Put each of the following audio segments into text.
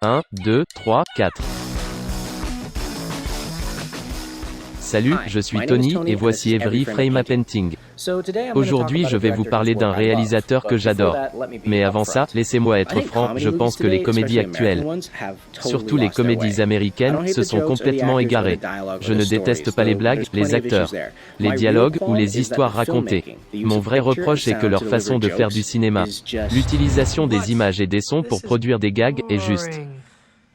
1, 2, 3, 4. Salut, je suis Tony, et voici Every Frame a Painting. Aujourd'hui je vais vous parler d'un réalisateur que j'adore. Mais avant ça, laissez-moi être franc, je pense que les comédies actuelles, surtout les comédies américaines, se sont complètement égarées. Je ne déteste pas les blagues, les acteurs, les dialogues ou les histoires racontées. Mon vrai reproche est que leur façon de faire du cinéma, l'utilisation des images et des sons pour produire des gags, est juste.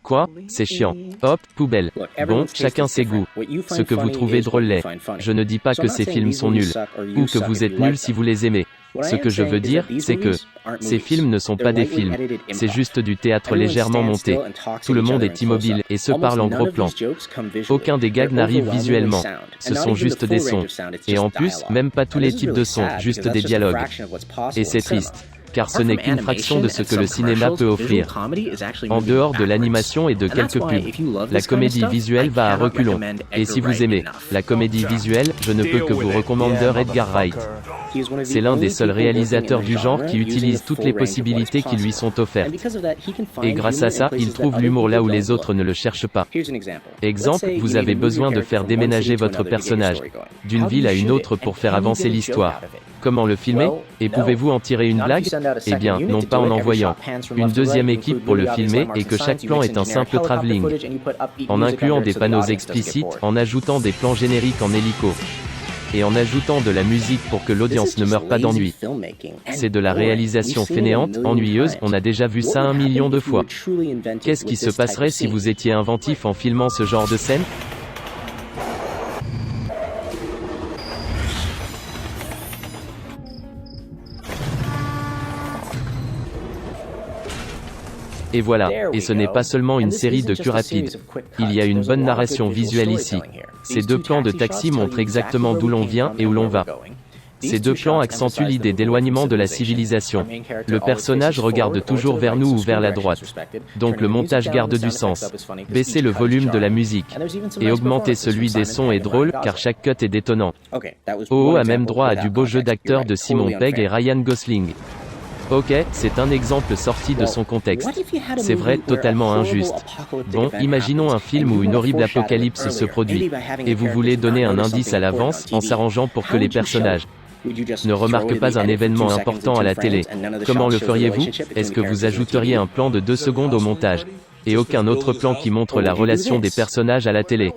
Quoi? C'est chiant. Hop, poubelle. Bon, chacun ses goûts. Ce que vous trouvez drôle l'est. Je ne dis pas que ces films sont nuls, ou que vous êtes nuls si vous les aimez. Ce que je veux dire, c'est que ces films ne sont pas des films. C'est juste du théâtre légèrement monté. Tout le monde est immobile et se parle en gros plan. Aucun des gags n'arrive visuellement. Ce sont juste des sons. Et en plus, même pas tous les types de sons, juste des dialogues. Et c'est triste. Car ce n'est qu'une fraction de ce que le cinéma peut offrir. En dehors de l'animation et de quelques pubs, la comédie visuelle va à reculons. Et si vous aimez la comédie visuelle, je ne peux que vous recommander Edgar Wright. C'est l'un des seuls réalisateurs du genre qui utilise toutes les possibilités qui lui sont offertes. Et grâce à ça, il trouve l'humour là où les autres ne le cherchent pas. Exemple, vous avez besoin de faire déménager votre personnage d'une ville à une autre pour faire avancer l'histoire. Comment le filmer? Et pouvez-vous en tirer une blague? Eh bien, non pas en envoyant une deuxième équipe pour le filmer et que chaque plan est un simple travelling. En incluant des panneaux explicites, en ajoutant des plans génériques en hélico. Et en ajoutant de la musique pour que l'audience ne meure pas d'ennui. C'est de la réalisation fainéante, ennuyeuse, on a déjà vu ça 1 million de fois. Qu'est-ce qui se passerait si vous étiez inventif en filmant ce genre de scène? Et voilà, et ce n'est pas seulement une série de cuts rapides. Il y a une bonne narration visuelle ici. Ces deux plans de taxi montrent exactement d'où l'on vient et où l'on va. Ces deux plans accentuent l'idée d'éloignement de la civilisation. Le personnage regarde toujours vers nous ou vers la droite. Donc le montage garde du sens. Baissez le volume de la musique. Et augmenter celui des sons est drôle, car chaque cut est détonnant. OO a même droit à du beau jeu d'acteurs de Simon Pegg et Ryan Gosling. Ok, c'est un exemple sorti de son contexte. C'est vrai, totalement injuste. Bon, imaginons un film où une horrible apocalypse se produit. Et vous voulez donner un indice à l'avance, en s'arrangeant pour que les personnages ne remarquent pas un événement important à la télé. Comment le feriez-vous? Est-ce que vous ajouteriez un plan de 2 secondes au montage? Et aucun autre plan qui montre la relation des personnages à la télé?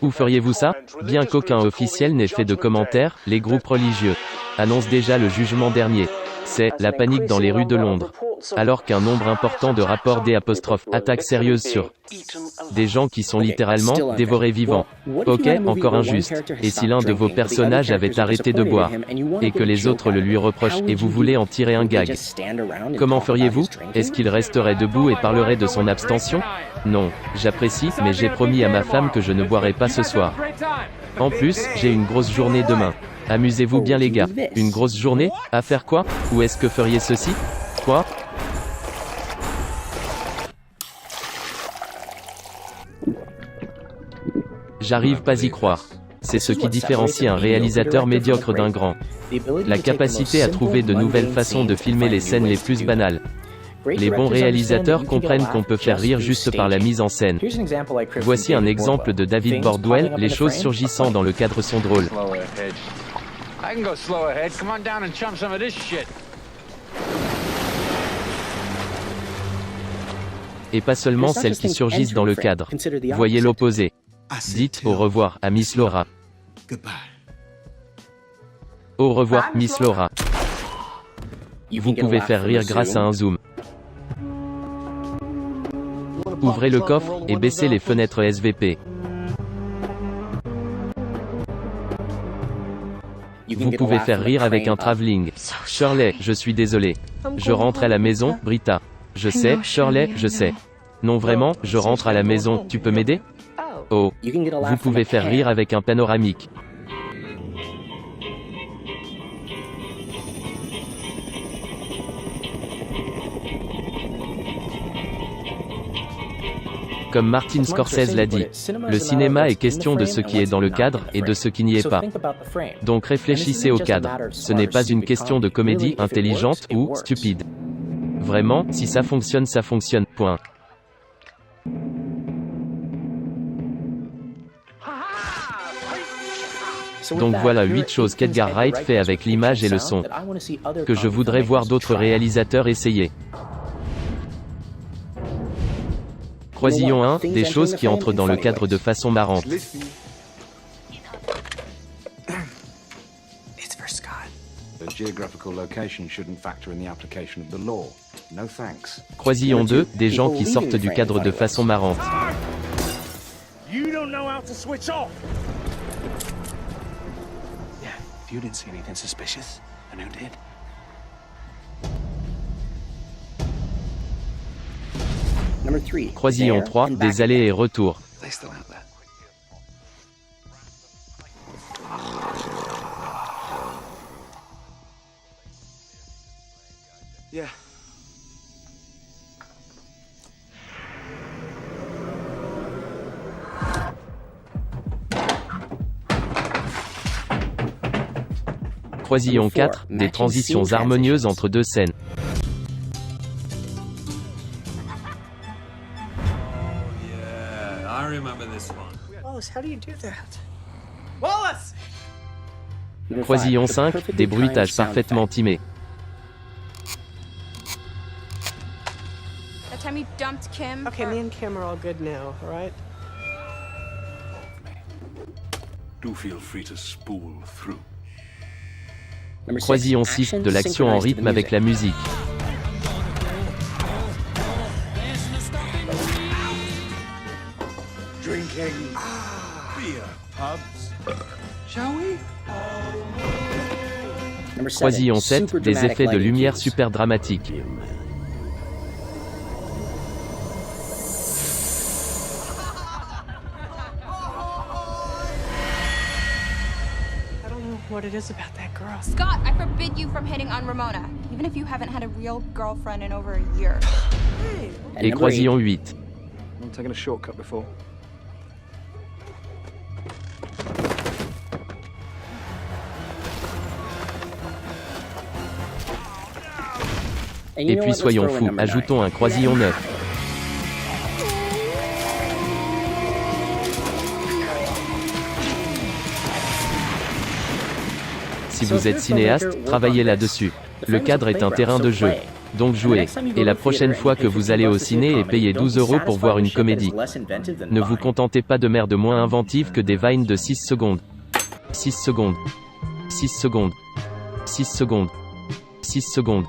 Où feriez-vous ça? Bien qu'aucun officiel n'ait fait de commentaires, les groupes religieux annoncent déjà le jugement dernier. C'est la panique dans les rues de Londres. Alors qu'un nombre important de rapports attaques sérieuses sur des gens qui sont littéralement dévorés vivants. Ok, encore injuste. Et si l'un de vos personnages avait arrêté de boire, et que les autres le lui reprochent, et vous voulez en tirer un gag? Comment feriez-vous? Est-ce qu'il resterait debout et parlerait de son abstention? Non, j'apprécie, mais j'ai promis à ma femme que je ne boirai pas ce soir. En plus, j'ai une grosse journée demain. Amusez-vous bien les gars. Une grosse journée? À faire quoi? Ou est-ce que feriez ceci? Quoi? J'arrive pas y croire. C'est ce qui différencie un réalisateur médiocre d'un grand. La capacité à trouver de nouvelles façons de filmer les scènes les plus banales. Les bons réalisateurs comprennent qu'on peut faire rire juste par la mise en scène. Voici un exemple de David Bordwell, les choses surgissant dans le cadre sont drôles. Et pas seulement celles qui surgissent dans le cadre. Voyez l'opposé. Dites au revoir à Miss Laura. Au revoir, Miss Laura. Vous pouvez faire rire grâce à un zoom. Ouvrez le coffre et baissez les fenêtres SVP. Vous pouvez faire rire avec un travelling. Shirley, je suis désolé. Je rentre à la maison, Brita. Je sais, Shirley, je sais. Non vraiment, je rentre à la maison, tu peux m'aider? Oh. Vous pouvez faire rire avec un panoramique. Comme Martin Scorsese l'a dit, le cinéma est question de ce qui est dans le cadre et de ce qui n'y est pas. Donc réfléchissez au cadre. Ce n'est pas une question de comédie intelligente ou stupide. Vraiment, si ça fonctionne, point. Donc voilà 8 choses qu'Edgar Wright fait avec l'image et le son, que je voudrais voir d'autres réalisateurs essayer. Croisillon 1, des choses qui entrent dans le cadre de façon marrante. Croisillon 2, des gens qui sortent du cadre de façon marrante. Croisillon 3, des allers et retours. Croisillon 4, des transitions harmonieuses entre deux scènes. Croisillon 5, des bruitages parfaitement timés. Okay, me and Kim are all good now, all right? Do feel free to spool through. Croisillon 6, de l'action en rythme avec la musique. Drinking beer pubs. Shall we? Croisillon 7, des effets de lumière super dramatiques. What it is about that girl. Scott, I forbid you from hitting on Ramona, even if you haven't had a real girlfriend in over a year. Et Croisillon 8. I'm taking a shortcut before. Et puis soyons fous, ajoutons un Croisillon 9. Si vous êtes cinéaste, travaillez là-dessus. Le cadre est un terrain de jeu. Donc jouez. Et la prochaine fois que vous allez au ciné et payez 12 € pour voir une comédie, ne vous contentez pas de merde moins inventive que des vines de 6 secondes. 6 secondes. 6 secondes. 6 secondes. 6 secondes.